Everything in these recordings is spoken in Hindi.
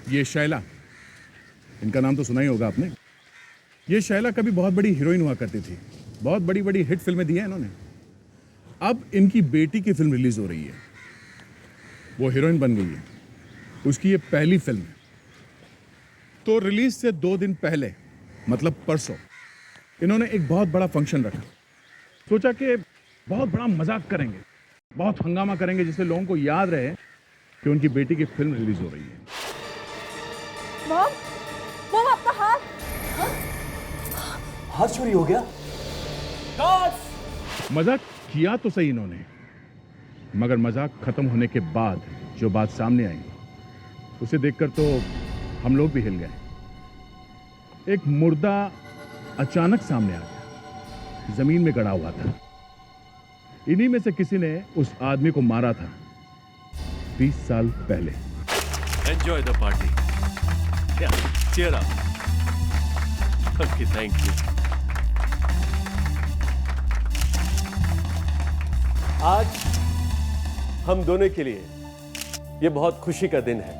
ये शैला, इनका नाम तो सुना ही होगा आपने। ये शैला कभी बहुत बड़ी हीरोइन हुआ करती थी, बहुत बड़ी बड़ी हिट फिल्में दी हैं इन्होंने। अब इनकी बेटी की फिल्म रिलीज हो रही है, वो हीरोइन बन गई है, उसकी ये पहली फिल्म है। तो रिलीज से 2 दिन पहले, मतलब परसों, इन्होंने एक बहुत बड़ा फंक्शन रखा। सोचा कि बहुत बड़ा मजाक करेंगे, बहुत हंगामा करेंगे, जिससे लोगों को याद रहे कि उनकी बेटी की फिल्म रिलीज हो रही है। मॉम आपका हाथ चोरी हो गया। मजाक किया तो सही इन्होंने, मगर मजाक खत्म होने के बाद जो बात सामने आई उसे देखकर तो हम लोग भी हिल गए। एक मुर्दा अचानक सामने आ गया, जमीन में गड़ा हुआ था। इन्हीं में से किसी ने उस आदमी को मारा था 20 साल पहले। Enjoy the party. Yeah, cheer up. Okay, thank you. आज हम दोनों के लिए ये बहुत खुशी का दिन है,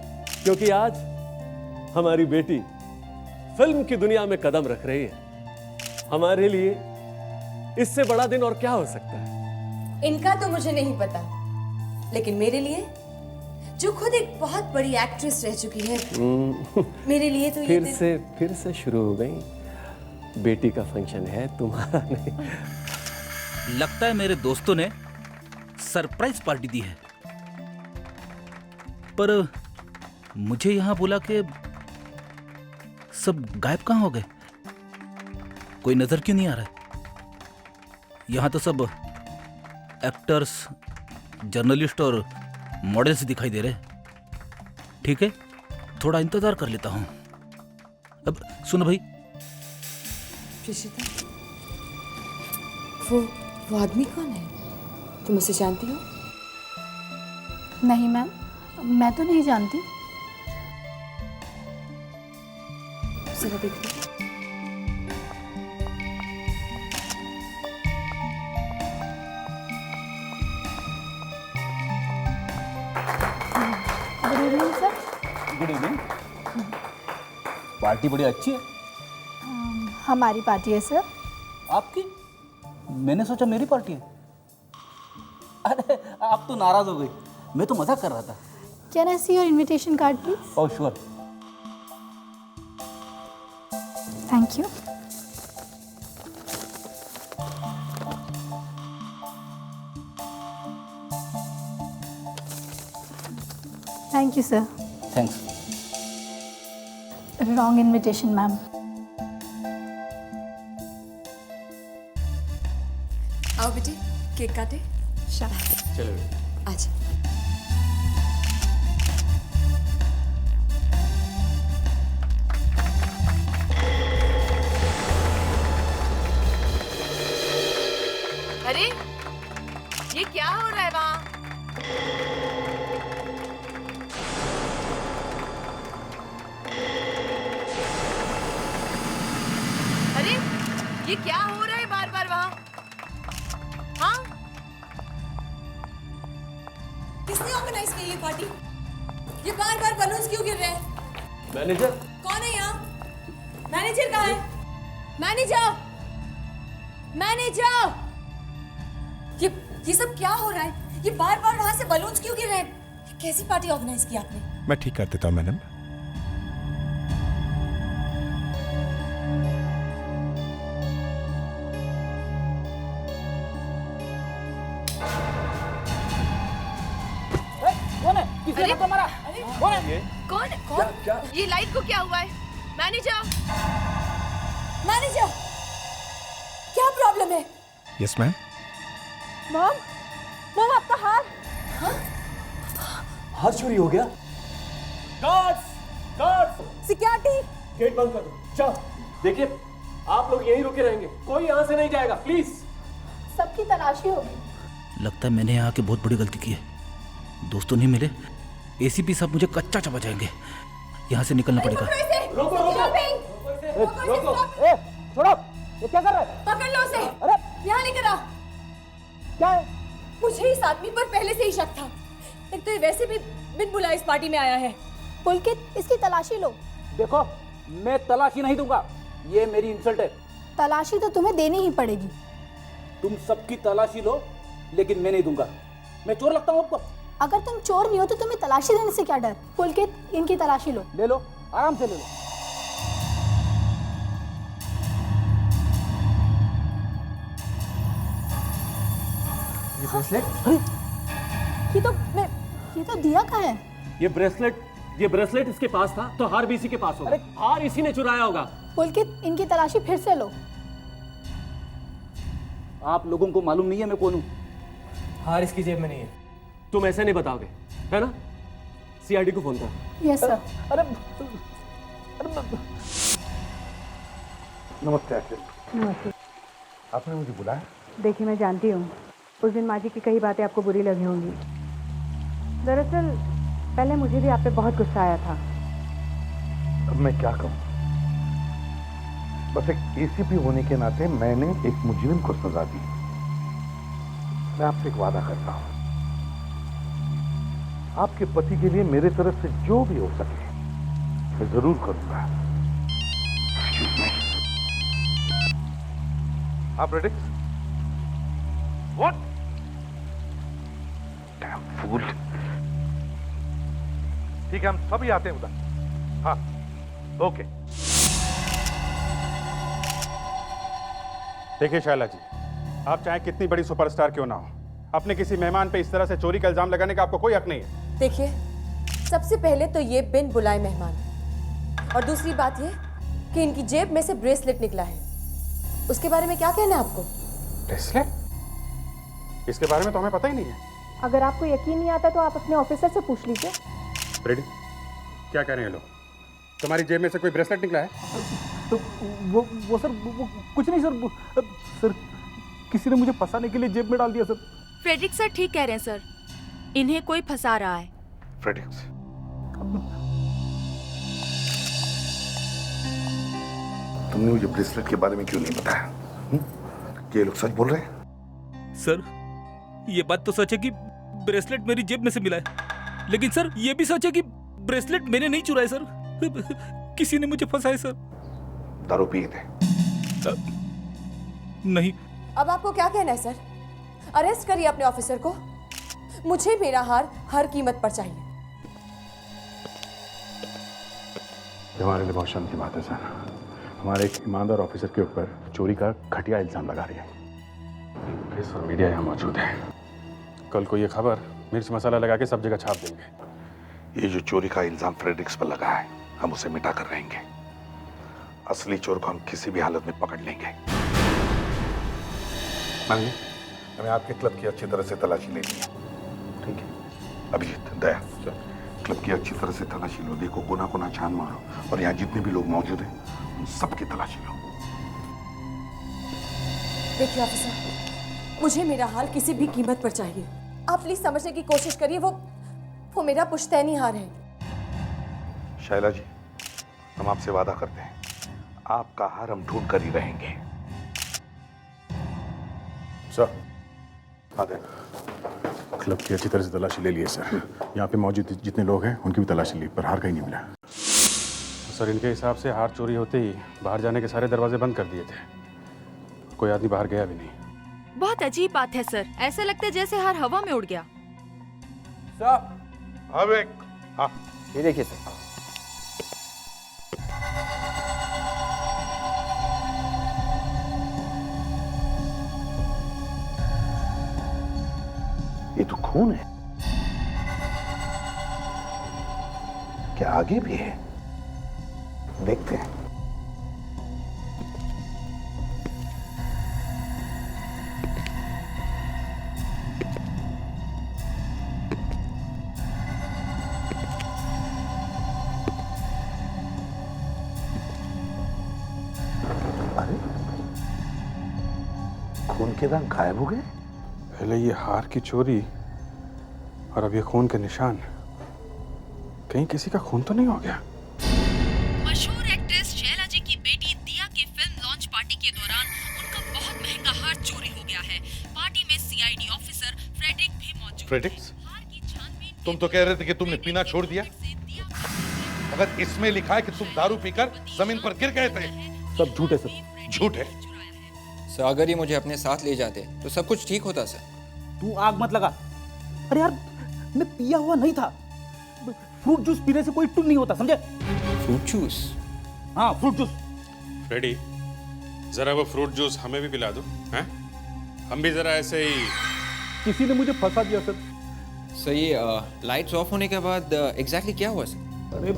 क्योंकि आज हमारी बेटी फिल्म की दुनिया में कदम रख रही है। हमारे लिए इससे बड़ा दिन और क्या हो सकता है। इनका तो मुझे नहीं पता, लेकिन मेरे लिए, जो खुद एक बहुत बड़ी एक्ट्रेस रह चुकी है, मेरे लिए तो ये फिर से शुरू हो गई। बेटी का फंक्शन है, तुम्हारा नहीं। लगता है मेरे दोस्तों ने सरप्राइज पार्टी दी है, पर मुझे यहां बोला कि सब गायब कहां हो गए? कोई नजर क्यों नहीं आ रहा है? यहां तो सब एक्टर्स, जर्नलिस्ट और मॉडल्स दिखाई दे रहे। ठीक है, थोड़ा इंतजार कर लेता हूं। अब सुनो भाई, प्रीशिता, वो आदमी कौन है? तुम उसे जानती हो? नहीं मैम, मैं तो नहीं जानती। जरा देखो। Good evening sir. Good evening. Party बड़ी अच्छी है। हमारी पार्टी है सर। आपकी? मैंने सोचा मेरी पार्टी है। अरे आप तो नाराज हो गई, मैं तो मजाक कर रहा था। Can I see your invitation card please? Oh sure. Thank you. Thank you sir. Thanks. Wrong invitation ma'am. आओ बेटी, केक काटे। चलो अच्छा। अरे ये क्या हो रहा है वहाँ? अरे ये क्या हो रहा है बार बार वहाँ? हाँ? किसने ऑर्गेनाइज की ये पार्टी? ये बार बार बलून्स क्यों गिर रहे हैं? मैनेजर कौन है यहाँ? मैनेजर कहाँ है? मैनेजर! मैनेजर! ये सब क्या हो रहा है? ये बार बार वहां से बलून्स क्यों गिर रहे हैं? कैसी पार्टी ऑर्गेनाइज की आपने? मैं ठीक कर देता हूँ मैडम। कौन है? किसने धक्का मारा? कौन है? कौन? ये लाइट को क्या हुआ है? मैनेजर! मैनेजर! क्या प्रॉब्लम है? Yes ma'am. मॉम आपका हाथ। हाथ चोरी हो गया। सिक्योरिटी! गेट बंद कर दो। चल देखिए, आप लोग यहीं रुके रहेंगे, कोई यहाँ से नहीं जाएगा, प्लीज। सबकी तलाशी होगी। लगता है मैंने यहाँ आके बहुत बड़ी गलती की है। दोस्तों नहीं मिले, एसीपी साहब मुझे कच्चा चबा जाएंगे। यहाँ से निकलना पड़ेगा। रोको रोको रोको। छोड़ो, ये क्या कर रहा है? पकड़ लो उसे। अरे यहाँ लेकर आओ। क्या है? मुझे इस आदमी पर पहले से ही शक था। एक तो ये वैसे भी बिन बुलाए इस पार्टी में आया है, पुलकित, इसकी तलाशी लो। देखो, मैं तलाशी नहीं दूंगा, ये मेरी इंसल्ट है। तलाशी तो तुम्हें देनी ही पड़ेगी। तुम सबकी तलाशी लो, लेकिन मैं नहीं दूंगा। मैं चोर लगता हूँ आपको? अगर तुम चोर नहीं हो तो तुम्हें तलाशी देने से क्या डर। पुलकित, इनकी तलाशी लो। ले लो, आराम से ले लो। ये ब्रेसलेट? ये तो दिया का है। ये ब्रेसलेट इसके पास था, तो हार भी इसी के पास होगा। हार इसी ने चुराया होगा। पुलकित, इनकी तलाशी फिर से लो। आप लोगों को मालूम नहीं है मैं कौन हूँ? हार इसकी जेब में नहीं है। तुम ऐसे नहीं बताओगे, है ना? सीआईडी को फोन कर। Yes sir. नमस्ते आखिर। नमस्ते। आपने मुझे बुलाया? देखिए, मैं जानती हूँ उस दिन माँ जी की कई बातें आपको बुरी लगी होंगी। दरअसल पहले मुझे भी आप पे बहुत गुस्सा आया था। अब मैं क्या कहूँ, बस एक एसीपी होने के नाते मैंने एक मुजरिम को सजा दी। मैं आपसे एक वादा करता हूँ, आपके पति के लिए मेरे तरफ से जो भी हो सके मैं जरूर करूंगा। आप रेडी? What? Damn fool. ठीक है, हम सभी आते हैं उधर। हाँ, ओके। देखिए शैला जी, आप चाहे कितनी बड़ी सुपरस्टार क्यों ना हो, अपने किसी मेहमान पे इस तरह से चोरी का इल्जाम लगाने का आपको कोई हक नहीं है। देखिए, सबसे पहले तो ये बिन बुलाए मेहमान, और दूसरी बात ये कि इनकी जेब में से ब्रेसलेट निकला है। उसके बारे में क्या कहना है आपको? ब्रेसलेट? इसके बारे में तो हमें पता ही नहीं है। अगर आपको यकीन नहीं आता तो आप अपने ऑफिसर से पूछ लीजिए। रेडी? क्या कह रहे हैं लोग? तुम्हारी जेब में से कोई ब्रेसलेट निकला है? तो वो सर, वो कुछ नहीं सर। सर, किसी ने मुझे फंसाने के लिए जेब में डाल दिया सर। फ्रेडरिक सर ठीक कह रहे हैं सर, इन्हें कोई फंसा रहा है। फ्रेडरिक्स, तुमने मुझे ब्रेसलेट के बारे में क्यों नहीं बताया? ये लोग सच बोल रहे हैं? सर, ये बात तो सच है कि ब्रेसलेट मेरी जेब में से मिला है, लेकिन सर ये भी सच है कि ब्रेसलेट मैंने नहीं चुराया सर। किसी ने मुझे फंसाया सर। दारू पिए थे? नहीं। अब आपको क्या कहना है सर? अरेस्ट करिए अपने ऑफिसर को। मुझे मेरा हार हर कीमत पर चाहिए। हमारे लिए बहुत शर्म की बात है सर, हमारे एक ईमानदार ऑफिसर के ऊपर चोरी का घटिया इल्जाम लगा रही है। प्रेस और मीडिया यहाँ मौजूद है, कल को ये खबर मिर्च मसाला लगा के सब जगह छाप देंगे। ये जो चोरी का इल्जाम फ्रेडरिक्स पर लगा है, हम उसे मिटा कर रहेंगे। असली चोर को हम किसी भी हालत में पकड़ लेंगे। मानिए, हमें आपके क्लब की अच्छी तरह से तलाशी लेनी है। ठीक है अभिजीत, दया, क्लब की अच्छी तरह से तलाशी लो। देखो, कोना कोना छान मारो, और यहाँ जितने भी लोग मौजूद हैं उन सबकी तलाशी लो। देखिए ऑफिसर, मुझे मेरा हाल किसी भी कीमत पर चाहिए। आप प्लीज समझने की कोशिश करिए, वो मेरा पुश्तैनी हार है। शैला जी, हम आपसे वादा करते हैं, आपका हार हम ढूंढ कर ही रहेंगे। सर, आते। क्लब की अच्छी तरह से तलाशी ले लिए सर। यहाँ पे मौजूद जितने लोग हैं उनकी भी तलाशी ली, पर हार कहीं नहीं मिला। सर, इनके हिसाब से हार चोरी होते ही बाहर जाने के सारे दरवाजे बंद कर दिए थे, कोई आदमी बाहर गया भी नहीं। बहुत अजीब बात है सर, ऐसा लगता है जैसे हार हवा में उड़ गया। सर, अब एक, हाँ, ये देखिए सर। ये तो खून है। क्या आगे भी है? देखते हैं। अरे, खून के दाग गायब हो गए। पहले ये हार की चोरी और अब ये खून के निशान, कहीं किसी का खून तो नहीं हो गया? मशहूर एक्ट्रेस शैला जी की बेटी दिया की फिल्म लॉन्च पार्टी के दौरान उनका बहुत महंगा हार चोरी हो गया है। पार्टी में सीआईडी ऑफिसर फ्रेडरिक भी मौजूद। फ्रेडरिक्स, हार की छानबीन तुम तो कह रहे थे कि तुमने पीना छोड़ दिया। से दिया मगर इसमें लिखा है कि तुम दारू पीकर जमीन पर गिर गए थे। सब झूठ है सर। झूठ है? सर अगर ये मुझे अपने साथ ले जाते तो सब कुछ ठीक होता सर। तू आग मत लगा। अरे यार मैं पिया हुआ नहीं था। फ्रूट जूस पीने से कोई टुन नहीं होता, समझे? Fruit juice? हाँ फ्रूट जूस। फ्रेडी, जरा वो फ्रूट जूस हमें भी पिला दो, हैं? हम भी जरा ऐसे ही। किसी ने मुझे फंसा दिया सर। सर ये लाइट्स ऑफ होने के बाद एग्जैक्टली क्या हुआ सर? अरे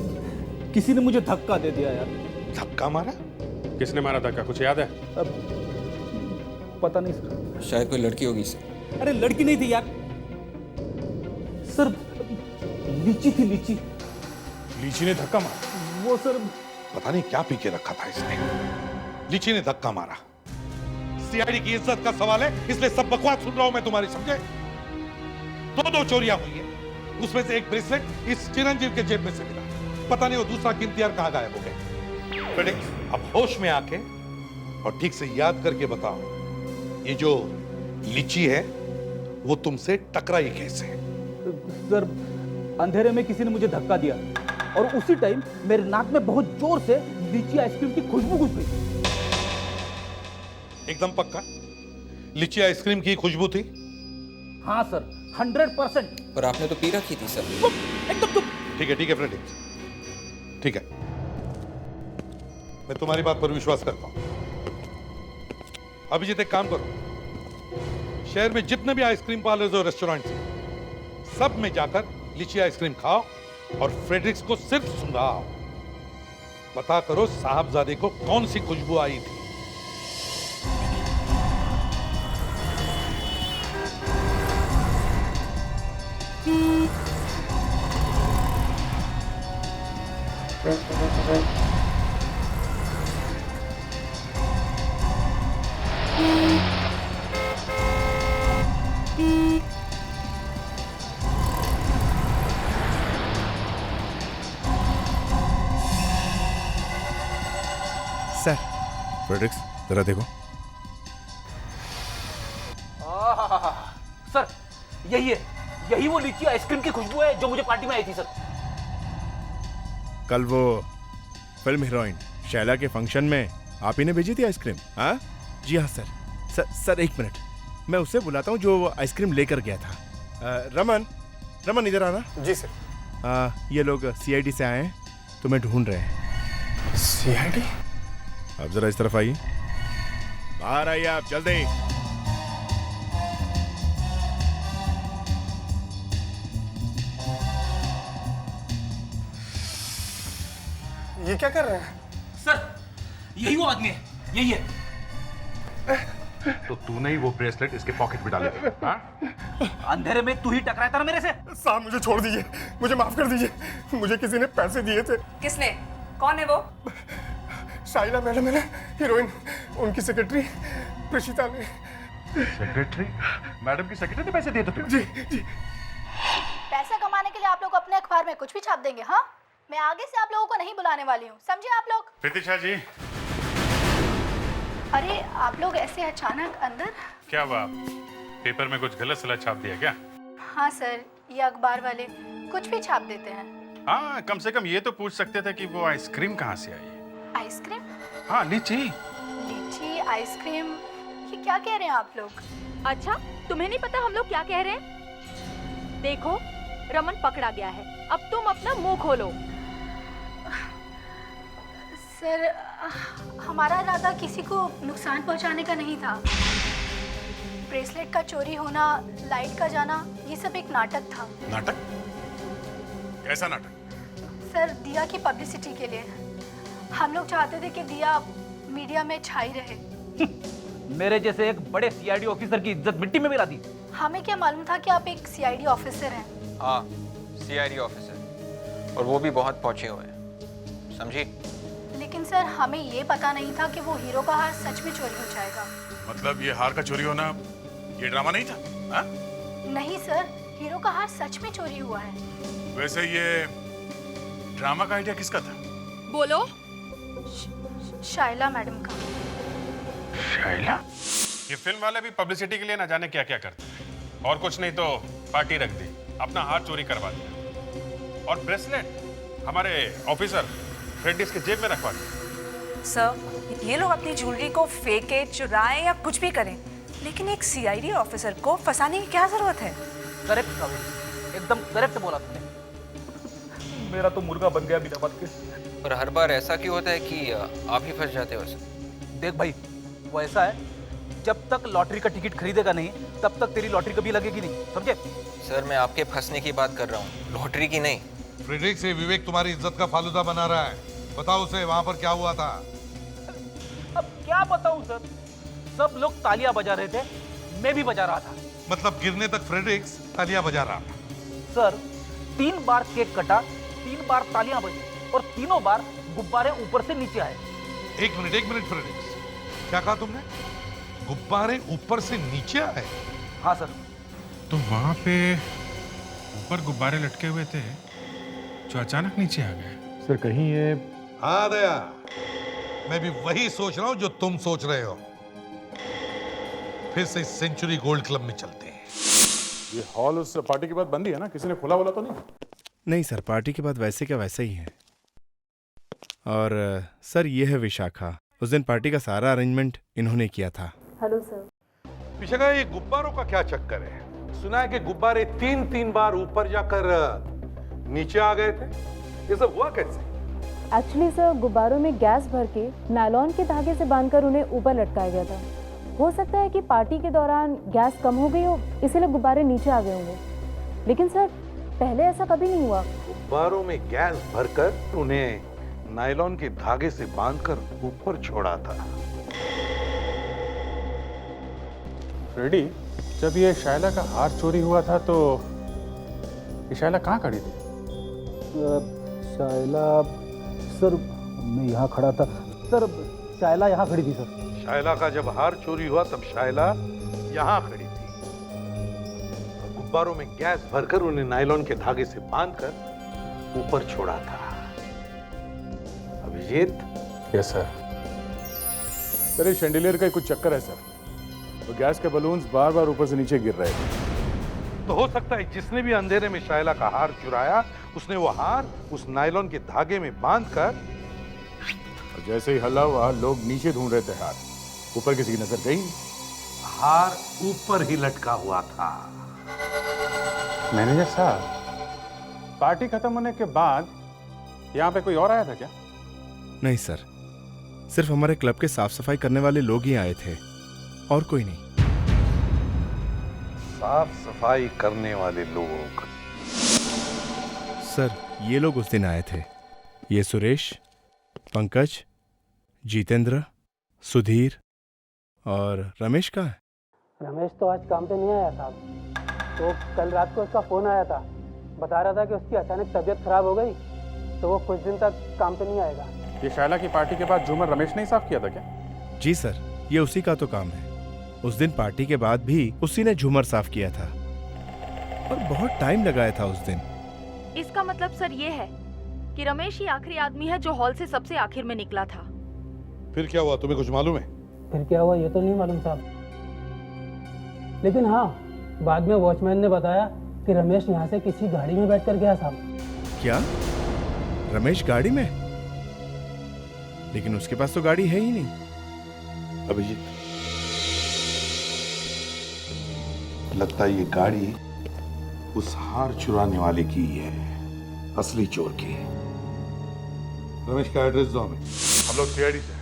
किसी ने मुझे धक्का दे दिया यार। धक्का मारा? किसने मारा धक्का, कुछ याद है? अब पता नहीं सर। शायद कोई लड़की होगी सर। अरे लड़की नहीं थी यार सर, लीची थी, लीची। लीची ने धक्का मारा? वो सर पता नहीं क्या पी के रखा था इसने, लीची ने धक्का मारा। सीआईडी की इज्जत का सवाल है, इसलिए सब बकवास सुन रहा हूं मैं तुम्हारी, समझे? दो चोरियां हुई है, उसमें से एक ब्रेसलेट इस चिरंजीव के जेब में से मिला, पता नहीं वो दूसरा कीमती यार कहां गायब हो गए। बेटे अब होश में आके और ठीक से याद करके बताओ, ये जो लीची है वो तुमसे टकराई कैसे? सर अंधेरे में किसी ने मुझे धक्का दिया और उसी टाइम मेरे नाक में बहुत जोर से लीची आइसक्रीम की खुशबू घुस गई। एकदम पक्का लीची आइसक्रीम की खुशबू थी? हाँ सर 100%। पर आपने तो पी रखी थी सर। एकदम चुप। ठीक है फ्रेडी, ठीक है, मैं तुम्हारी बात पर विश्वास करता हूं। अभिजीत एक काम करो, शहर में जितने भी आइसक्रीम पार्लर्स और रेस्टोरेंट्स हैं सब में जाकर लीची आइसक्रीम खाओ और फ्रेडरिक्स को सिर्फ सुंघाओ। पता करो साहबजादे को कौन सी खुशबू आई थी। सर, फ्रेडरिक्स जरा देखो। सर यही है, यही वो लीची आइसक्रीम की खुशबू है जो मुझे पार्टी में आई थी सर। कल वो फिल्म हीरोइन शैला के फंक्शन में आप ही ने भेजी थी आइसक्रीम? हाँ जी हाँ सर। सर एक मिनट, मैं उससे बुलाता हूँ जो आइसक्रीम लेकर गया था। रमन इधर आना। जी सर। ये लोग सीआईडी से आए हैं, तुम्हें ढूंढ रहे हैं। सीआईडी? आप जरा इस तरफ आइए, बाहर आइए आप जल्दी। ये क्या कर रहे हैं? सर यही वो आदमी है, यही है। तो तूने ही वो ब्रेसलेट इसके पॉकेट में डाले थे? हाँ? अंधेरे में तू ही टकराया था ना मेरे से। साहब मुझे छोड़ दीजिए, मुझे माफ कर दीजिए, मुझे किसी ने पैसे दिए थे। किसने? कौन है वो? शाइला मैडम है ना, हीरोइन, उनकी सेक्रेटरी प्रशिता ने। सेक्रेटरी? मैडम की सेक्रेटरी ने पैसे दिए थे तुम्हें? जी। पैसा कमाने के लिए आप लोग अपने अखबार में कुछ भी छाप देंगे? हाँ, मैं आगे से आप लोगों को नहीं बुलाने वाली हूँ, समझे आप लोग? प्रतीक्षा जी। अरे आप लोग ऐसे अचानक अंदर? क्या हुआ, पेपर में कुछ गलत सलत छाप दिया क्या? हाँ सर, ये अखबार वाले कुछ भी छाप देते हैं। हाँ, कम से कम ये तो पूछ सकते थे कि वो आइसक्रीम कहाँ से आई? आइसक्रीम? हाँ लीची आइसक्रीम, ये क्या कह रहे हैं आप लोग? अच्छा तुम्हें नहीं पता हम लोग क्या कह रहे हैं? देखो रमन पकड़ा गया है, अब तुम अपना मुंह खोलो। सर हमारा इरादा किसी को नुकसान पहुंचाने का नहीं था। ब्रेसलेट का चोरी होना, लाइट का जाना, ये सब एक नाटक था। नाटक? कैसा नाटक? सर दिया की पब्लिसिटी के लिए हम लोग चाहते थे कि दिया मीडिया में छाई रहे। मेरे जैसे एक बड़े सीआईडी ऑफिसर की इज्जत मिट्टी में मिला दी। हमें क्या मालूम था कि आप एक सीआईडी ऑफिसर हैं। हाँ सीआईडी ऑफिसर, और वो भी बहुत पहुंचे हुए हैं, समझी? लेकिन सर हमें ये पता नहीं था कि वो हीरो का हार सच में चोरी हो जाएगा। मतलब ये हार का चोरी होना ये ड्रामा नहीं था? हा? नहीं सर, हीरो का हार सच में चोरी हुआ है। वैसे ये ड्रामा का आइडिया किसका था? बोलो। शाइला मैडम का। शाइला? ये फिल्म वाले भी पब्लिसिटी के लिए ना जाने क्या क्या करते हैं, और कुछ नहीं तो पार्टी रख दी, अपना हार चोरी करवा दिया। और ब्रेसलेट हमारे ऑफिसर फ्रेड इसके जेब में रखवा दिया। सर, ये लोग अपनी ज्वेलरी को फेंके, चुराएं या कुछ भी करें, लेकिन एक सीआईडी ऑफिसर को फंसाने की क्या जरूरत है? करेक्ट कावेरी, एकदम करेक्ट बोला तुमने। मेरा तो मुर्गा बन गया बिना बात के। और हर बार ऐसा क्यों होता है कि आप ही फंस जाते हो सर? देख भाई, वो ऐसा है, जब तक लॉटरी का टिकट खरीदेगा नहीं तब तक तेरी लॉटरी कभी लगेगी नहीं, समझे? सर मैं आपके फंसने की बात कर रहा हूँ, लॉटरी की नहीं। फ्रेडरिक से विवेक तुम्हारी इज्जत का फालूदा बना रहा है। बताओ उसे वहां पर क्या हुआ था। अब क्या बताऊं सर, सब लोग तालियां बजा रहे थे, मैं भी बजा रहा था। मतलब गिरने तक फ्रेडरिक्स तालियां बजा रहा था। सर 3 बार केक कटा, 3 बार तालियां बजी और तीनों बार गुब्बारे ऊपर से नीचे आए। एक मिनट फ्रेडरिक्स, क्या कहा तुमने? गुब्बारे ऊपर से नीचे आए? हाँ सर। तो वहां पे ऊपर गुब्बारे लटके हुए थे जो अचानक नीचे आ गए। सर कहीं ये... हाँ दया, मैं भी वही सोच रहा हूं जो तुम सोच रहे हो। फिर से सेंचुरी गोल्ड क्लब में चलते हैं। ये हॉल उस पार्टी के बाद बंद ही है ना? किसी ने खोला बोला तो नहीं? नहीं सर, पार्टी के बाद वैसे क्या वैसा ही है। और सर ये है विशाखा, उस दिन पार्टी का सारा अरेंजमेंट इन्होंने किया था। Hello sir. विशाखा, ये गुब्बारों का क्या चक्कर है? सुना है कि गुब्बारे 3 बार ऊपर जाकर नीचे आ गए थे। ये सब हुआ कैसे? एक्चुअली सर, गुब्बारों में गैस भर के नायलॉन के धागे से बांधकर उन्हें ऊपर लटकाया गया था। हो सकता है कि पार्टी के दौरान गैस कम हो गई हो, इसीलिए गुब्बारे नीचे आ गए होंगे। लेकिन सर पहले ऐसा कभी नहीं हुआ। गुब्बारों में गैस भरकर उन्हें नायलॉन के धागे से बांधकर ऊपर छोड़ा था। फ्रेडी, जब ये शायला का हार चोरी हुआ था तो ये शायला कहाँ खड़ी थी? शायला सर, मैं यहाँ खड़ा था सर। शायला यहाँ खड़ी थी सर। शायला का जब हार चोरी हुआ तब शायला यहाँ खड़ी थी। गुब्बारों में गैस भरकर उन्हें नायलॉन के धागे से बांधकर ऊपर छोड़ा था। अभिजीत? Yes sir. सर, इस शैंडिलियर का कुछ चक्कर है सर। तो गैस के बलून्स बार बार ऊपर से नीचे गिर रहे थे। तो हो सकता है जिसने भी अंधेरे में शायला का हार चुराया, उसने वो हार उस नायलॉन के धागे में बांधकर... जैसे ही हल्ला हुआ, लोग नीचे ढूंढ रहे थे हार, ऊपर किसी की नजर गई। हार ऊपर ही लटका हुआ था। मैनेजर साहब, पार्टी खत्म होने के बाद यहाँ पे कोई और आया था क्या? नहीं सर, सिर्फ हमारे क्लब के साफ सफाई करने वाले लोग ही आए थे, और कोई नहीं। साफ सफाई करने वाले लोग? सर ये लोग उस दिन आए थे। ये सुरेश, पंकज, जितेंद्र, सुधीर और रमेश का है। रमेश तो आज काम पे नहीं आया साहब। तो कल रात को उसका फोन आया था, बता रहा था कि उसकी अचानक तबीयत खराब हो गई, तो वो कुछ दिन तक काम पे नहीं आएगा। ये शायला की पार्टी के बाद झूमर रमेश ने ही साफ किया था क्या? जी सर, ये उसी का तो काम है। उस दिन पार्टी के बाद भी उसी ने झूमर साफ किया था और बहुत टाइम लगाया था उस दिन। इसका मतलब सर ये है कि रमेश ही आखिरी आदमी है जो हॉल से सबसे आखिर में निकला था। फिर क्या हुआ, तुम्हें कुछ मालूम है? फिर क्या हुआ ये तो नहीं मालूम साहब, लेकिन हाँ, बाद में वॉचमैन ने बताया कि रमेश यहाँ से किसी गाड़ी में बैठकर गया साहब। क्या? रमेश गाड़ी में? लेकिन उसके पास तो गाड़ी है ही नहीं। अभिजीत, लगता है ये गाड़ी उस हार चुराने वाले की ही है, असली चोर की। रमेश का एड्रेस दो हमें। हम लोग सीआईडी से,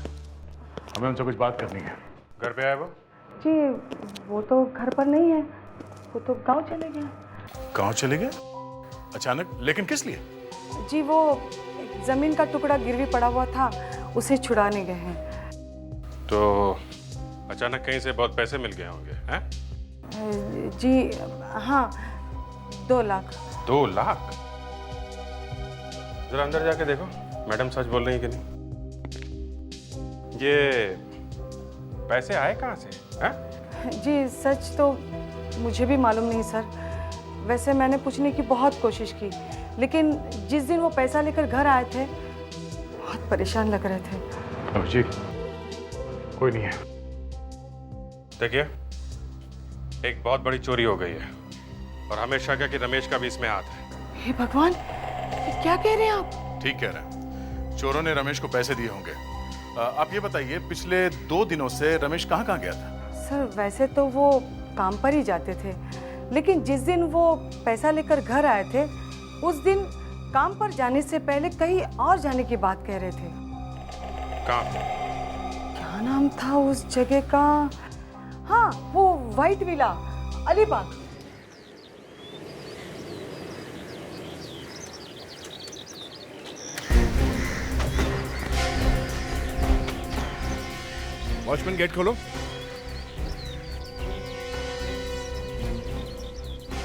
हमें उनसे कुछ बात करनी है। घर पे आए वो? जी वो तो घर पर नहीं है, वो तो गांव चले गए। गांव चले गए अचानक? लेकिन किस लिए? जी वो जमीन का टुकड़ा गिरवी पड़ा हुआ था, उसे छुड़ाने गए हैं। तो अचानक कहीं से बहुत पैसे मिल गए होंगे हैं? जी हाँ, 2 लाख। 2 लाख? जरा अंदर जाके देखो, मैडम सच बोल रही है कि नहीं। ये पैसे आए कहाँ से हैं? जी सच तो मुझे भी मालूम नहीं सर। वैसे मैंने पूछने की बहुत कोशिश की, लेकिन जिस दिन वो पैसा लेकर घर आए थे बहुत परेशान लग रहे थे। जी कोई नहीं है। देखिए, एक बहुत बड़ी चोरी हो गई है और हमेशा क्या कि रमेश का भी इसमें हाथ है। हे भगवान, ये क्या कह रहे हैं आप? ठीक कह रहे हैं। चोरों ने रमेश को पैसे दिए होंगे। आप ये बताइए, पिछले 2 दिनों से रमेश कहाँ गया था? सर वैसे तो वो काम पर ही जाते थे, लेकिन जिस दिन वो पैसा लेकर घर आए थे उस दिन काम पर जाने से पहले कहीं और जाने की बात कह रहे थे। कहाँ? क्या नाम था उस जगह का? हाँ, वो white villa, Alibag. Watchman gate खोलो।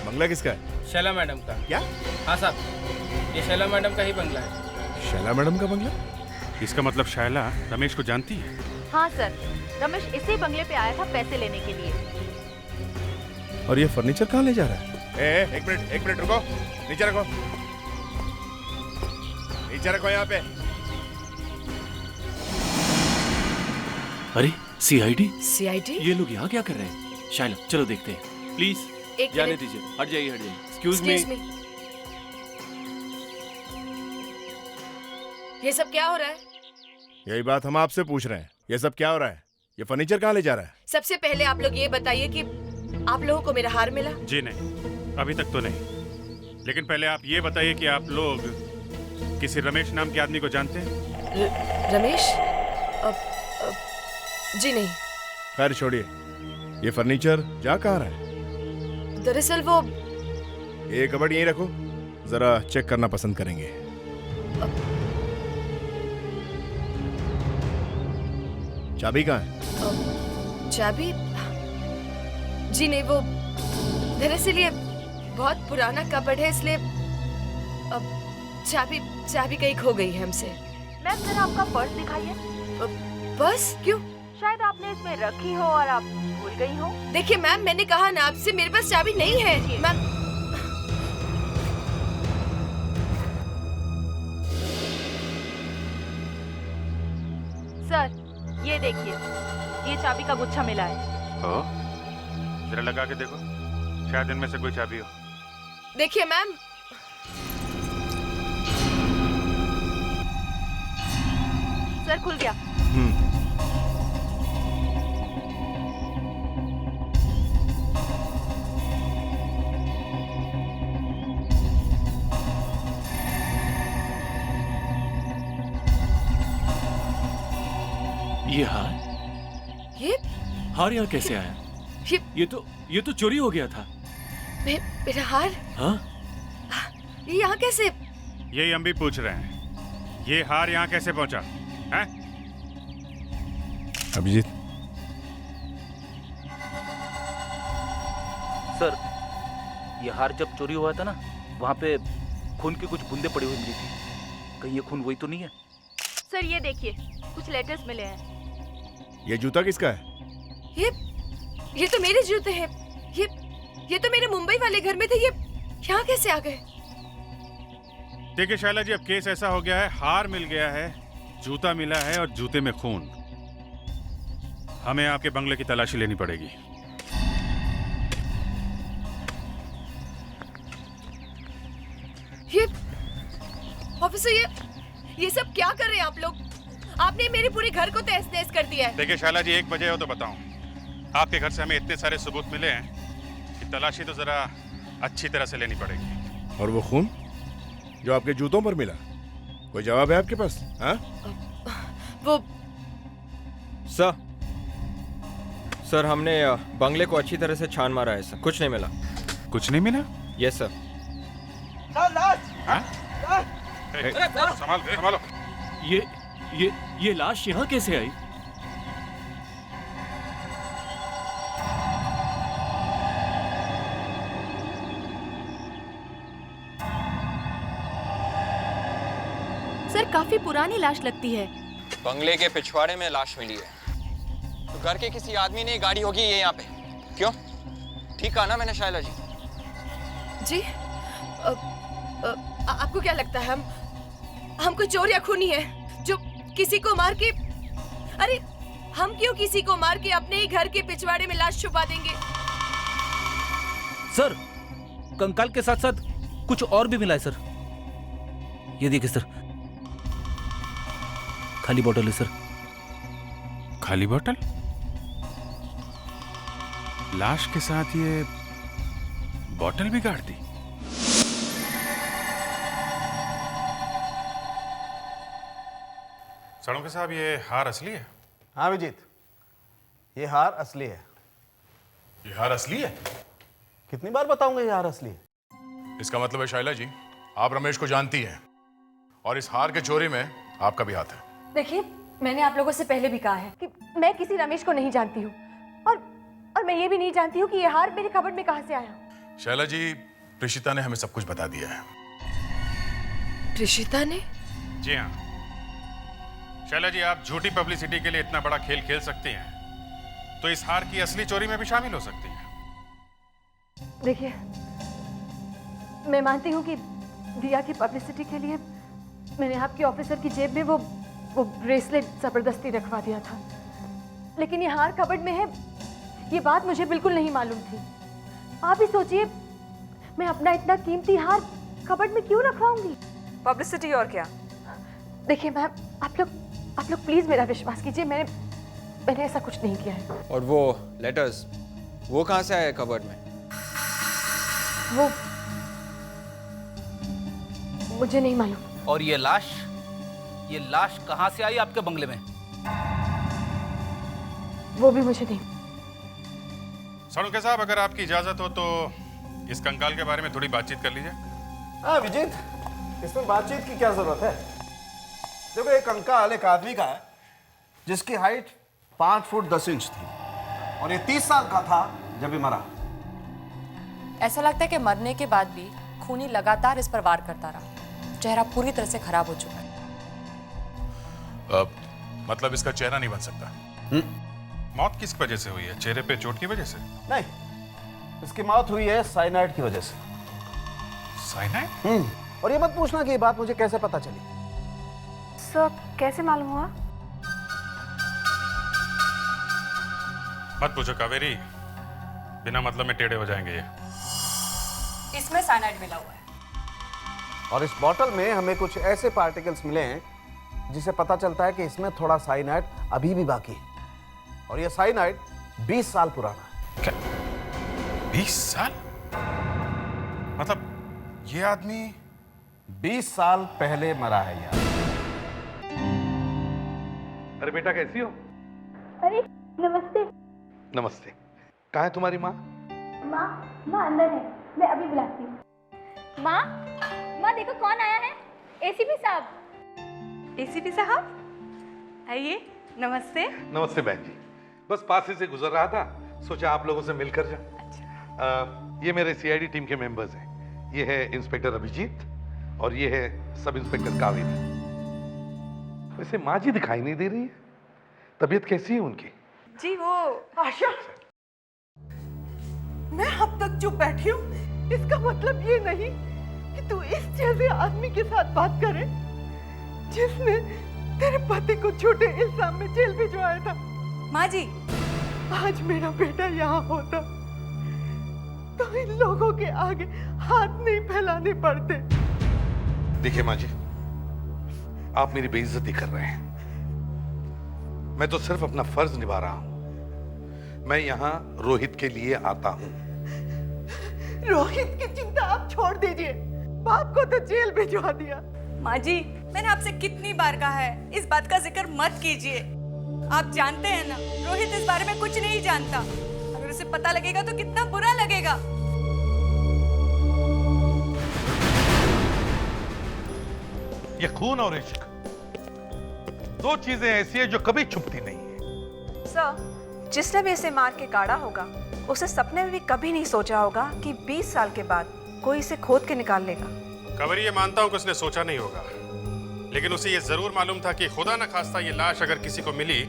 बंगला किसका है? शैला मैडम का। क्या? हाँ साहब, ये शैला मैडम का ही बंगला है। शैला मैडम का बंगला? इसका मतलब शैला रमेश को जानती है? हाँ सर, रमेश इसी बंगले पे आया था पैसे लेने के लिए। और ये फर्नीचर कहाँ ले जा रहा है? एक मिनट रुको, नीचे रखो, नीचे रखो यहाँ पे। अरे सीआईडी? सीआईडी? ये लोग यहाँ क्या कर रहे हैं? शाइला चलो देखते हैं प्लीज। एक जाने मिनट। दीजिए, हट जाइए। Excuse me. ये सब क्या हो रहा है? यही बात हम आपसे पूछ रहे हैं, ये सब क्या हो रहा है? ये फर्नीचर कहाँ ले जा रहा है? सबसे पहले आप लोग ये बताइए कि आप लोगों को मेरा हार मिला? जी नहीं, अभी तक तो नहीं। लेकिन पहले आप ये बताइए कि आप लोग किसी रमेश नाम के आदमी को जानते हैं? रमेश? जी नहीं। खैर छोड़िए, ये फर्नीचर जा कहाँ रहा है? दरअसल वो ये कबर्ड यहीं रखो, जरा चेक करना पसंद करेंगे। चाबी कहाँ है? चाबी? जी नहीं, वो दरअसल ये बहुत पुराना कबर्ड है, इसलिए अब चाबी कहीं खो गई है हमसे। मैम जरा आपका पर्स दिखाइए। पर्स? क्यों? शायद आपने इसमें रखी हो और आप भूल गई हो। देखिए मैम, मैंने कहा ना आपसे, मेरे पास चाबी नहीं है। मैम सर ये देखिए, ये चाबी का गुच्छा मिला है। जरा लगा के देखो, शायद इनमें से कोई चाबी हो। देखिए मैम, सर खुल गया। ये हार? ये हार यहाँ कैसे आया? ये तो चोरी हो गया था। मेरा हार? हाँ? ये यहाँ कैसे? यही हम भी पूछ रहे हैं, ये हार यहाँ कैसे पहुंचा है? अभिजीत, सर ये हार जब चोरी हुआ था ना, वहाँ पे खून की कुछ बूंदें पड़ी हुई मिली थी। कहीं ये खून वही तो नहीं है? सर ये देखिए, कुछ लेटर्स मिले हैं। ये जूता किसका है? ये तो मेरे जूते हैं। ये तो मेरे मुंबई वाले घर में थे। ये यहाँ कैसे आ गए? देखिए शैला जी, अब केस ऐसा हो गया है, हार मिल गया है, जूता मिला है और जूते में खून। हमें आपके बंगले की तलाशी लेनी पड़ेगी। ऑफिसर, ये सब क्या कर रहे हैं आप लोग? आपने मेरे पूरे घर को तहस-नहस कर दिया है। देखिए शैला जी, 1 बजे हो तो बताऊं, आपके घर से हमें इतने सारे सबूत मिले हैं कि तलाशी तो जरा अच्छी तरह से लेनी पड़ेगी। और वो खून जो आपके जूतों पर मिला, कोई जवाब है आपके पास? हाँ? वो सर हमने बंगले को अच्छी तरह से छान मारा है सर, कुछ नहीं मिला। कुछ नहीं मिला? Yes sir. संभालो। ये लाश यहाँ कैसे आई? सर काफी पुरानी लाश लगती है। बंगले के पिछवाड़े में लाश मिली है, तो घर के किसी आदमी ने गाड़ी होगी ये यहाँ पे। क्यों? ठीक कहा ना मैंने शैला जी? जी आपको क्या लगता है हम कोई चोर या खूनी है जो किसी को मार के? अरे हम क्यों किसी को मार के अपने ही घर के पिछवाड़े में लाश छुपा देंगे? सर कंकाल के साथ साथ कुछ और भी मिला है सर। ये देखिए सर, खाली बोतल है सर। खाली बोतल? लाश के साथ ये बोतल भी गाड़ दी? सड़ों के साहब, ये हार असली है? हाँ विजीत, ये हार असली है। ये हार असली है? कितनी बार बताऊंगा ये हार असली है? इसका मतलब है शाइला जी, आप रमेश को जानती हैं और इस हार के चोरी में आपका भी हाथ है। देखिए, मैंने आप लोगों से पहले भी कहा है कि मैं किसी रमेश को नहीं जानती हूँ और मैं ये भी नहीं जानती हूँ कि ये हार मेरे कबर्ड में कहाँ से आया। शैला जी, प्रिशिता ने हमें सब कुछ बता दिया है। प्रिशिता ने? जी हाँ शैला जी, आप झूठी पब्लिसिटी के लिए इतना बड़ा खेल खेल सकती हैं, तो इस हार की असली चोरी में भी शामिल हो सकती हैं। देखिए, मैं मानती हूँ कि दिया की पब्लिसिटी के लिए मैंने आपके ऑफिसर की जेब में वो ब्रेसलेट जबरदस्ती रखवा दिया था, लेकिन ये हार कबर्ड में है, ये बात मुझे बिल्कुल नहीं मालूम थी। आप ही सोचिए, मैं अपना इतना कीमती हार कबर्ड में क्यों रखवाऊंगी? पब्लिसिटी और क्या? देखिए मैम, आप लोग प्लीज मेरा विश्वास कीजिए, मैंने ऐसा कुछ नहीं किया है। और वो लेटर्स, वो कहाँ से आए कबर्ड में? वो मुझे नहीं मालूम। और ये लाश कहाँ से आई आपके बंगले में? वो भी मुझे नहीं। सड़ों साहब, अगर आपकी इजाजत हो तो इस कंकाल के बारे में थोड़ी बातचीत कर लीजिए। हाँ विजीत, इसमें बातचीत की क्या जरूरत है? देखो, एक कंकाल एक आदमी का है जिसकी हाइट 5 फुट 10 इंच थी और ये 30 साल का था जब ये मरा। ऐसा लगता है कि मरने के बाद भी खूनी लगातार इस पर वार करता रहा। चेहरा पूरी तरह से खराब हो चुका है। मतलब इसका चेहरा नहीं बन सकता? मौत किस वजह से हुई है? चेहरे पे चोट की वजह से? नहीं, इसकी मौत हुई है साइनाइड की वजह से। साइनाइड? और ये मत पूछना कि ये बात मुझे कैसे पता चली। सर, कैसे मालूम हुआ? मत पूछो कावेरी, बिना मतलब में टेढ़े हो जाएंगे ये। इसमें साइनाइड मिला हुआ है। और इस बोतल में हमें कुछ ऐसे पार्टिकल्स मिले हैं जिसे पता चलता है कि इसमें थोड़ा साइनाइड अभी भी बाकी है। और ये साइनाइड 20 साल पुराना है। क्या? 20 साल? मतलब ये आदमी 20 साल पहले मरा है यार। अरे बेटा, कैसी हो? अरे नमस्ते। नमस्ते। कहाँ है तुम्हारी माँ? माँ अंदर है, मैं अभी बुलाती हूँ। माँ देखो कौन आया है। एसीपी साहब। एसीपी साहब, आइए। नमस्ते। नमस्ते बहन जी, बस पास ही से गुजर रहा था, सोचा आप लोगों से मिलकर जाऊं। अच्छा। ये मेरे सीआईडी टीम के मेंबर्स हैं। ये है इंस्पेक्टर अभिजीत और ये है सब इंस्पेक्टर कावेरी। वैसे माँ जी दिखाई नहीं दे रही है, तबीयत कैसी है उनकी? जी वो आशा, मैं अब तक चुप बैठी हूँ, इसका मतलब ये नहीं कि तू इस जैसे आदमी के साथ बात करे जिसने तेरे पति को झूठे इल्जाम में जेल भिजवाया था। माँ जी, आज मेरा बेटा यहाँ होता तो इन लोगों के आगे हाथ नहीं फैलाने पड़ते। देखिए माँ जी, आप मेरी बेइज्जती कर रहे हैं। मैं तो सिर्फ अपना फर्ज निभा रहा हूं। मैं यहाँ रोहित के लिए आता हूँ। रोहित की चिंता आप छोड़ दीजिए, बाप को तो जेल भिजवा दिया। माँ जी, मैंने आपसे कितनी बार कहा है इस बात का जिक्र मत कीजिए। आप जानते हैं ना, रोहित इस बारे में कुछ नहीं जानता। अगर उसे पता लगेगा तो कितना बुरा लगेगा। ये खून और इश्क, दो चीजें ऐसी है जो कभी छुपती नहीं है। सर, जिसने भी इसे मार के काढ़ा होगा, उसे सपने में भी कभी नहीं सोचा होगा कि 20 साल के बाद कोई इसे खोद के निकाल लेगा। कावेरी, ये मानता हूं कि उसने सोचा नहीं होगा, लेकिन उसे ये जरूर मालूम था कि खुदा न खास्ता ये लाश अगर किसी को मिली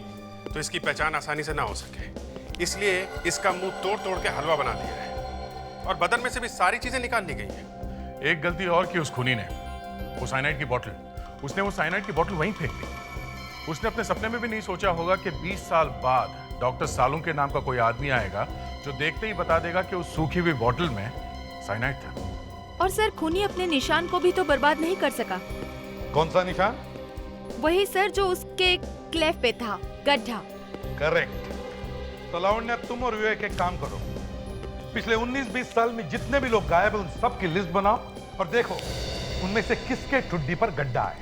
तो इसकी पहचान आसानी से ना हो सके। इसलिए इसका मुंह तोड़ तोड़ के हलवा बना दिया है और बदन में से भी सारी चीजें निकाल ली गई है। एक गलती और की उस खूनी ने, वो साइनाइड की बोतल, उसने वो साइनाइड की बोतल वहीं फेंक दी। उसने अपने सपने में भी नहीं सोचा होगा कि 20 साल बाद डॉक्टर सालू के नाम का कोई आदमी आएगा जो देखते ही बता देगा कि उस सूखी हुई बोतल में साइनाइड था। और सर, खूनी अपने निशान को भी तो बर्बाद नहीं कर सका। कौन सा निशान? वही सर जो उसके क्लेफ पे था, गड्ढा। करेक्ट। तो लावण्या, तुम और विवेक एक काम करो, पिछले 19-20 साल में जितने भी लोग गायब हैं उन सब की लिस्ट बनाओ और देखो उनमें से किसके ठुड्डी पर गड्ढा है।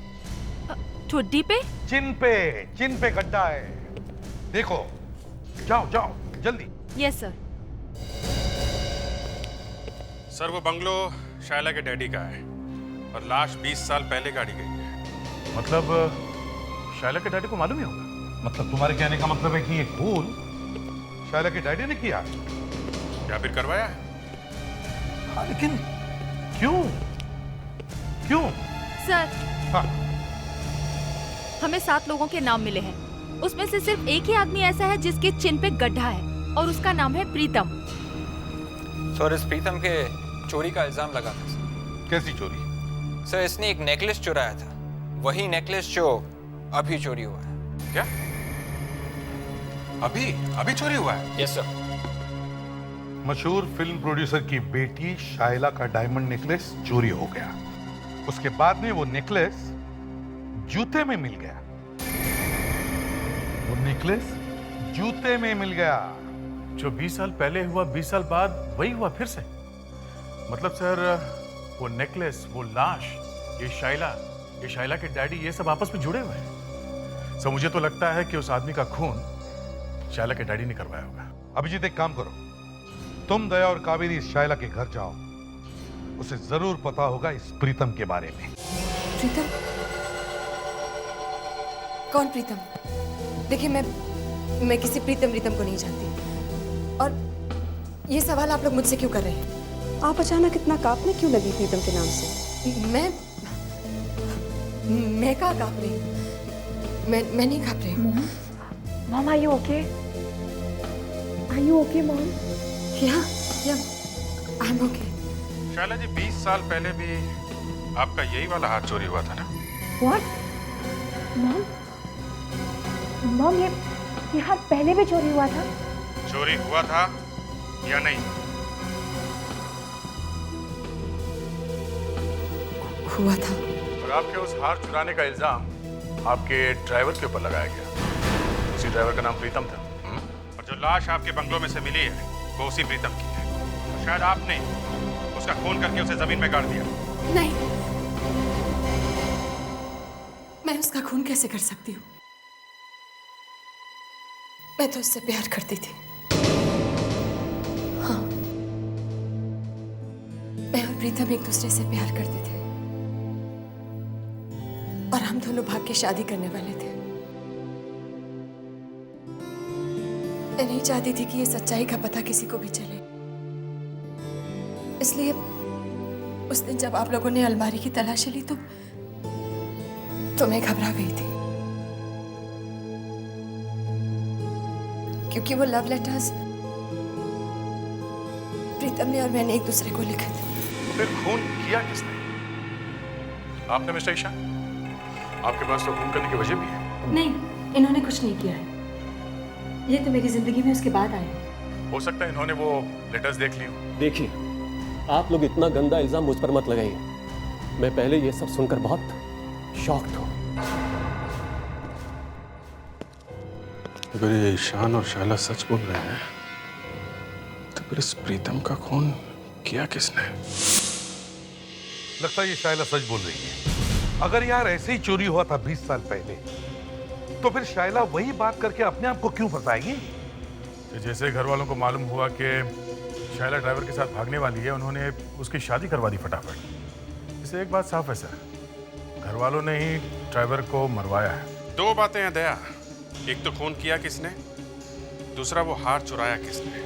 ठुड्डी पे? चिन पे गड्ढा है। देखो, जाओ जाओ जल्दी। Yes sir. सर वो बंगलो शायला के डैडी का है और लाश 20 साल पहले गाड़ी गई है। मतलब शायला के डैडी को मालूम ही होगा? मतलब तुम्हारे कहने का मतलब है कि ये खून शायला के डैडी ने किया या फिर करवाया? हाँ, लेकिन क्यों? सर, हाँ। हमें 7 लोगों के नाम मिले हैं। उसमें से सिर्फ एक ही आदमी ऐसा है जिसके चिन पे गड्ढा है और उसका नाम है प्रीतम। सर, इस प्रीतम के चोरी का इल्जाम लगा था। कैसी चोरी? सर, इसने एक नेकलेस चुराया था, वही नेकलेस जो अभी चोरी हुआ है। क्या? अभी चोरी हुआ है? Yes sir. मशहूर फिल्म प्रोड्यूसर की बेटी शायला का डायमंड नेकलेस चोरी हो गया। उसके बाद में वो नेकलेस जूते में मिल गया। वो नेकलेस जूते में मिल गया। जो 20 साल पहले हुआ 20 साल बाद वही हुआ फिर से? मतलब सर, वो नेकलेस, वो लाश, ये शायला के डैडी, ये सब आपस में जुड़े हुए हैं। सर मुझे तो लगता है कि उस आदमी का खून शायला के डैडी ने करवाया होगा। अभिजीत, एक काम करो, तुम, दया और कावेरी इस शायला के घर जाओ। उसे जरूर पता होगा इस प्रीतम के बारे में। प्रीतम? कौन प्रीतम? देखिए, मैं किसी प्रीतम को नहीं जानती। और ये सवाल आप लोग मुझसे क्यों कर रहे हैं? आप अचानक इतना कांपने क्यों लगी प्रीतम के नाम से? मैं कहाँ कांप रही हूँ? मैं नहीं कांप रही हूँ। Mom, are you okay? Are you okay mom? Yeah I M okay. Shylla जी, 20 साल पहले भी आपका यही वाला हाथ चोरी हुआ था ना? व्हाट? मॉम, ये हाथ पहले भी चोरी हुआ था? चोरी हुआ था या नहीं? हुआ था। और आपके उस हार चुराने का इल्जाम आपके ड्राइवर के ऊपर लगाया गया। उसी ड्राइवर का नाम प्रीतम था। और जो लाश आपके बंगलों में से मिली है वो उसी प्रीतम की है। और शायद आपने उसका खून करके उसे जमीन में गाड़ दिया। नहीं, मैं उसका खून कैसे कर सकती हूँ? मैं तो उससे प्यार करती थी। हाँ, मैं और प्रीतम एक दूसरे से प्यार करते थे और हम दोनों भाग के शादी करने वाले थे। मैं नहीं चाहती थी कि ये सच्चाई का पता किसी को भी चले, इसलिए उस दिन जब आप लोगों ने अलमारी की तलाशी ली तो मैं घबरा गई थी, क्योंकि वो लव लेटर्स प्रीतम ने और मैंने एक दूसरे को लिखे थे। तो फिर खून किया किसने? आपने मिस्टर ईशा? आपके पास तो खून करने की वजह भी है। नहीं, इन्होंने कुछ नहीं किया है। ये तो मेरी जिंदगी में उसके बाद आए। हो सकता है इन्होंने वो लेटर्स देख ली हो। देखिए, आप लोग इतना गंदा इल्जाम मुझ पर मत लगाइए। मैं पहले ये सब सुनकर बहुत शॉक्ड हूँ। अगर ये ईशान और शायला सच बोल रहे हैं तो फिर इस प्रीतम का खून किया किसने? लगता है ये शायला सच बोल रही है। अगर यार ऐसे ही चोरी हुआ था 20 साल पहले, तो फिर शायला वही बात करके अपने आप को क्यों फंसाएगी? जैसे घर वालों को मालूम हुआ कि शायला ड्राइवर के साथ भागने वाली है, उन्होंने उसकी शादी करवा दी फटाफट। इससे एक बात साफ है सर, घर वालों ने ही ड्राइवर को मरवाया है। 2 बातें हैं दया। एक तो खून किया किसने, दूसरा वो हार चुराया किसने,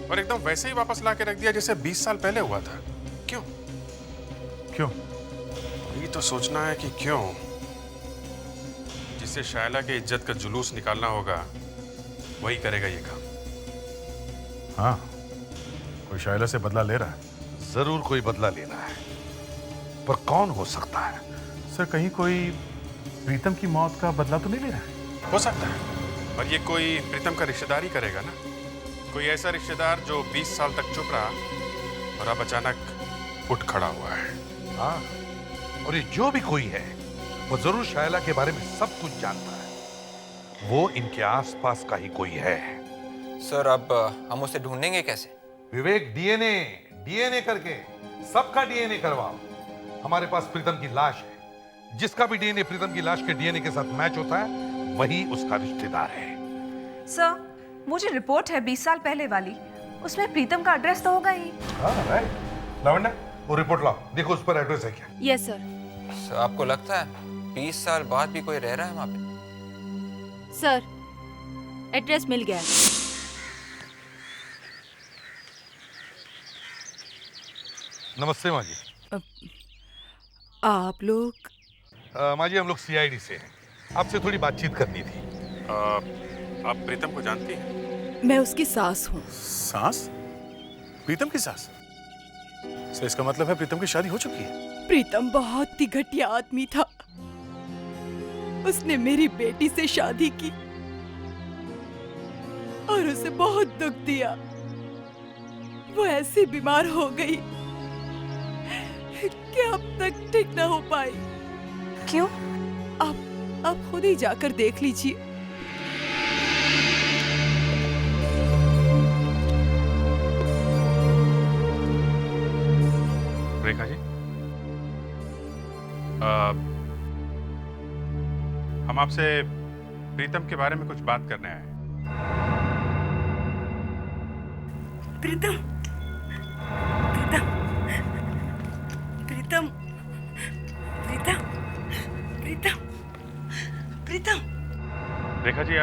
और एकदम वैसे ही वापस ला के रख दिया जैसे 20 साल पहले हुआ था। क्यों? ये तो सोचना है कि क्यों। जिससे शायला के इज्जत का जुलूस निकालना होगा वही करेगा ये काम। हाँ, कोई शायला से बदला ले रहा है। जरूर कोई बदला ले रहा है, पर कौन हो सकता है? सर, कहीं कोई प्रीतम की मौत का बदला तो नहीं ले रहा है? हो सकता है, पर ये कोई प्रीतम का रिश्तेदार ही करेगा ना। कोई ऐसा रिश्तेदार जो 20 साल तक चुप रहा और अब अचानक उठ खड़ा हुआ है। हाँ, और ये जो भी कोई है वो जरूर शायला के बारे में सब कुछ जानता है। वो इनके आसपास का ही कोई है। सर अब हम उसे ढूंढेंगे कैसे? विवेक, डीएनए करके सबका डीएनए करवाओ। हमारे पास प्रीतम की लाश है। जिसका भी डीएनए प्रीतम की लाश के डीएनए के साथ मैच होता है वही उसका रिश्तेदार है। सर, वो जो रिपोर्ट है 20 साल पहले वाली, उसमें प्रीतम का एड्रेस तो होगा ही। हाँ, राइट। लावण्या, वो रिपोर्ट लाओ, देखो उस पर एड्रेस है क्या। Yes sir. सर आपको लगता है 20 साल बाद भी कोई रह रहा है वहां पे? सर, एड्रेस मिल गया। नमस्ते माँ जी। आप लोग? माँ जी, हम लोग सीआईडी से हैं। आपसे थोड़ी बातचीत करनी थी। आप प्रीतम को जानती हैं? मैं उसकी सास हूँ। सास? प्रीतम की सास? सो इसका मतलब है प्रीतम की शादी हो चुकी है? प्रीतम बहुत ही घटिया आदमी था। उसने मेरी बेटी से शादी की और उसे बहुत दुख दिया। वो ऐसी बीमार हो गई कि अब तक ठीक ना हो पाई। क्यों? आप खुद ही जाकर देख लीजिए। रेखा जी, हम आपसे प्रीतम के बारे में कुछ बात करने आए हैं। प्रीतम, प्रीतम, प्रीतम, प्रीतम, प्रीतम, प्रीतम। रेखा जी,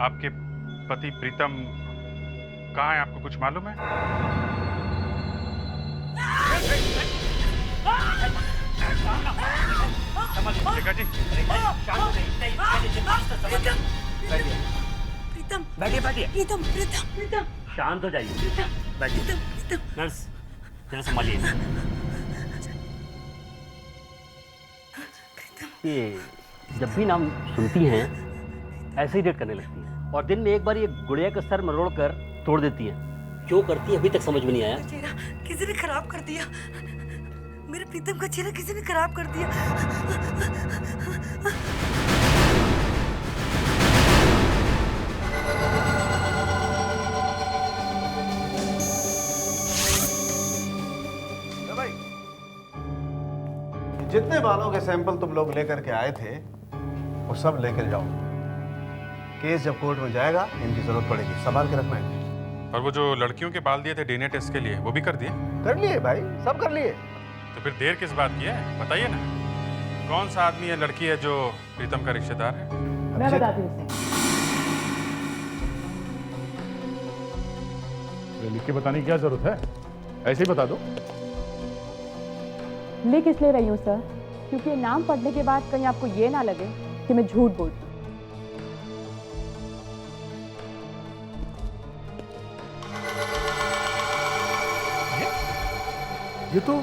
आपके पति प्रीतम कहाँ है, आपको कुछ मालूम है? रेखा जी, प्रीतम, बैठिए बैठिए। प्रीतम, प्रीतम, प्रीतम, शांत हो जाइए, बैठिए। नर्स, जरा संभालिए। ये जब भी नाम सुनती हैं ऐसे ही डेट करने लगती हैं और दिन में एक बार ये गुड़िया का सर मरोड़ कर तोड़ देती हैं। क्यों करती है अभी तक समझ में नहीं आया। चेहरा किसी ने खराब कर दिया। मेरे प्रीतम का चेहरा किसी ने खराब कर दिया। भाई, जितने बालों के सैंपल तुम लोग लेकर के आए थे वो सब लेकर जाओ। केस जब कोर्ट में जाएगा इनकी जरूरत पड़ेगी, संभाल के रखना है। और वो जो लड़कियों के बाल दिए थे डीएनए टेस्ट के लिए, वो भी कर दिए? कर लिए भाई, सब कर लिए। तो फिर देर किस बात की है, बताइए ना। कौन सा आदमी है, लड़की है जो प्रीतम का रिश्तेदार है? मैं बताती हूँ। लिख के बताने की क्या जरूरत है, ऐसे ही बता दो। लिख इसलिए रही हूँ सर, क्योंकि नाम पढ़ने के बाद कहीं आपको ये ना लगे कि मैं झूठ बोलती हूँ। ये तो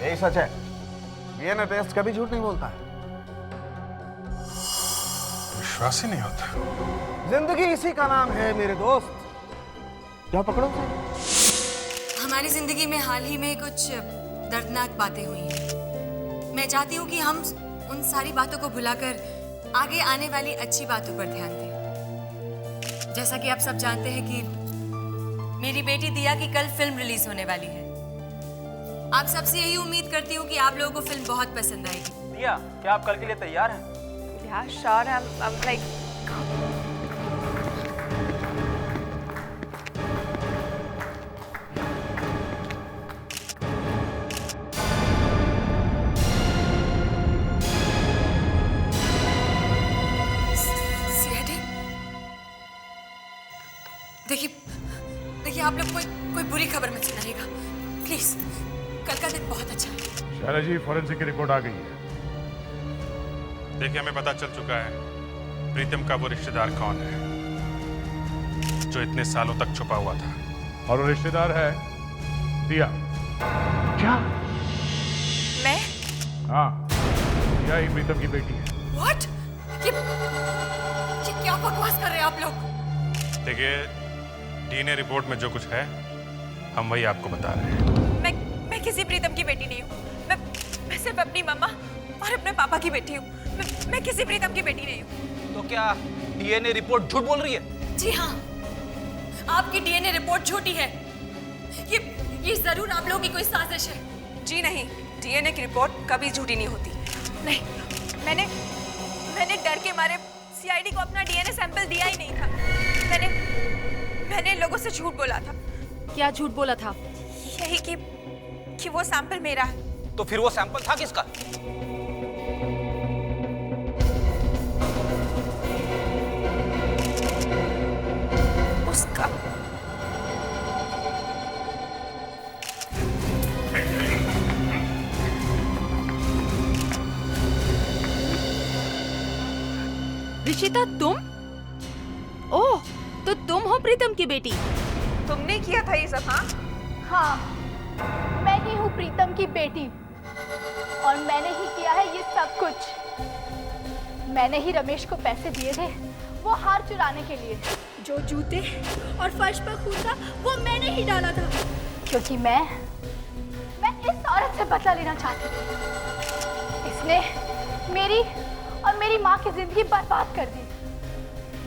यही सच है। डीएनए टेस्ट कभी झूठ नहीं बोलता है। विश्वास ही नहीं होता। जिंदगी इसी का नाम है मेरे दोस्त। जाओ पकड़ो। हमारी जिंदगी में हाल ही में कुछ दर्दनाक बातें हुई हैं। मैं चाहती हूँ कि हम उन सारी बातों को भुलाकर आगे आने वाली अच्छी बातों पर ध्यान दें। जैसा कि आप सब जानते हैं कि मेरी बेटी दिया की कल फिल्म रिलीज होने वाली है। आप सबसे यही उम्मीद करती हूँ कि आप लोगों को फिल्म बहुत पसंद आएगी। दिया, क्या आप कल के लिए तैयार हैं? Yeah, sure. I'm like. CID? देखिए आप लोग कोई बुरी खबर मत सुनाइएगा प्लीज। कल का दिन बहुत अच्छा है। शायला जी, फॉरेंसिक की रिपोर्ट आ गई है। देखिए, हमें पता चल चुका है प्रीतम का वो रिश्तेदार कौन है जो इतने सालों तक छुपा हुआ था। और वो रिश्तेदार है दिया। क्या? मैं? हाँ, दिया ही प्रीतम की बेटी है। What? ये क्या बकवास कर रहे हैं आप लोग? देखिए, डीएनए रिपोर्ट में जो कुछ है हम वही आपको बता रहे हैं। मैं मैं किसी प्रीतम की बेटी नहीं हूँ। मैं सिर्फ अपनी मम्मा और अपने पापा की बेटी हूँ। मैं किसी प्रीतम की बेटी नहीं हूँ। तो क्या डीएनए रिपोर्ट झूठ बोल रही है? जी हाँ, आपकी डीएनए रिपोर्ट झूठी है। ये जरूर आप लोगों की कोई साजिश है। जी नहीं, डीएनए की रिपोर्ट कभी झूठी नहीं होती। नहीं, मैंने डर के मारे सीआईडी को अपना डीएनए सैंपल दिया ही नहीं था। मैंने लोगों से झूठ बोला था। क्या झूठ बोला था? यही कि वो सैंपल मेरा है। तो फिर वो सैंपल था किसका? उसका। ऋषिता, तुम? ओह, तो तुम हो प्रीतम की बेटी? तुमने किया था ये सब? हाँ, मैं ही हूँ प्रीतम की बेटी और मैंने ही किया है ये सब कुछ। मैंने ही रमेश को पैसे दिए थे वो हार चुराने के लिए। जो जूते और फर्श पर खून था वो मैंने ही डाला था। क्योंकि मैं इस औरत से बदला लेना चाहती थी। इसने मेरी और मेरी माँ की जिंदगी बर्बाद कर दी।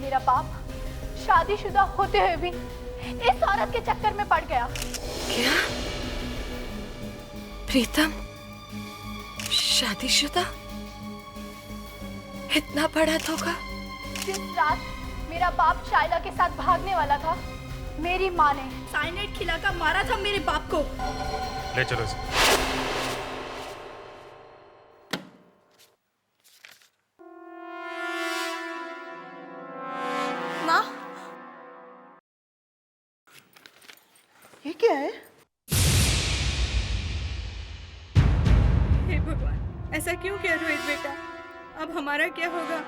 मेरा बाप शादीशुदा होते हुए भी इस औरत के चक्कर में पड़ गया। क्या? प्रीतम शादीशुदा? इतना बड़ा धोखा? जिस रात मेरा बाप शाइला के साथ भागने वाला था, मेरी माँ ने साइनाइड खिलाकर मारा था मेरे बाप को। ले चलो इसे। माँ, ये क्या है? हे भगवान, ऐसा क्यों किया रोहित बेटा? अब हमारा क्या होगा?